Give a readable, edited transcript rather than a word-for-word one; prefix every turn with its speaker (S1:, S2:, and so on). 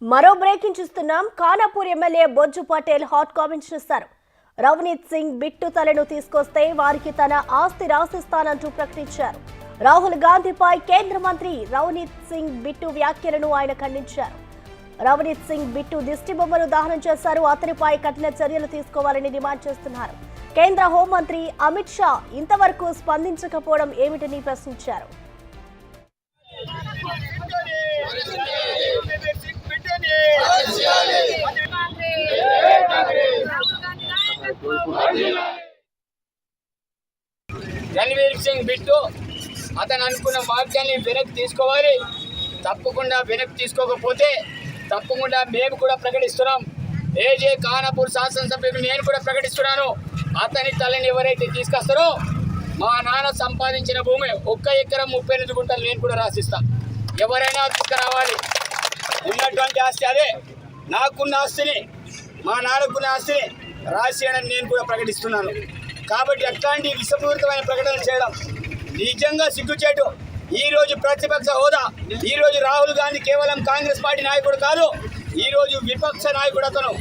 S1: మరో బ్రేకింగ్ చూస్తున్నాం. Khanapur MLA Bojju Patel hot comments చేశారు. రవనీత్ సింగ్ బిట్టు తలను తీసుకొస్తే వారికి తన ఆస్తి రాసిస్తానంటూ ప్రకటించారు. రాహుల్ గాంధీపై కేంద్ర మంత్రి రవనీత్ సింగ్ బిట్టు వ్యాఖ్యలను ఆయన ఖండించారు. రవనీత్ సింగ్ బిట్టు దిష్టి బొమ్మను దహనం చేశారు. అతనిపై కఠిన చర్యలు తీసుకోవాలని డిమాండ్ చేస్తున్నారు. కేంద్ర హోంమంత్రి అమిత్ షా ఇంతవరకు స్పందించకపోవడం ఏమిటని ప్రశ్నించారు.
S2: రణవీర్ సింగ్ బిట్టు అతను అనుకున్న వాక్యాన్ని వెనక్కి తీసుకోవాలి. తప్పకుండా వెనక్కి తీసుకోకపోతే తప్పకుండా మేము కూడా ప్రకటిస్తున్నాం. ఏజే ఖానాపూర్ శాసనసభ్యులు నేను కూడా ప్రకటిస్తున్నాను. అతని తలని ఎవరైతే తీసుకొస్తారో మా నాన్న సంపాదించిన భూమి 1 ఎకరం 38 గుంటలు నేను కూడా రాసిస్తాను. ఎవరైనా తీసుకురావాలి. ఉన్నటువంటి ఆస్తి అదే, నాకున్న ఆస్తిని మా నాన్నకున్న ఆస్తిని రాసేయడం నేను కూడా ప్రకటిస్తున్నాను. కాబట్టి అట్లాంటి విషపూరితమైన ప్రకటన చేయడం నిజంగా సిగ్గుచేటు. ఈరోజు ప్రతిపక్ష హోదా, ఈరోజు రాహుల్ గాంధీ కేవలం కాంగ్రెస్ పార్టీ నాయకుడు కాదు, ఈరోజు విపక్ష నాయకుడు అతను.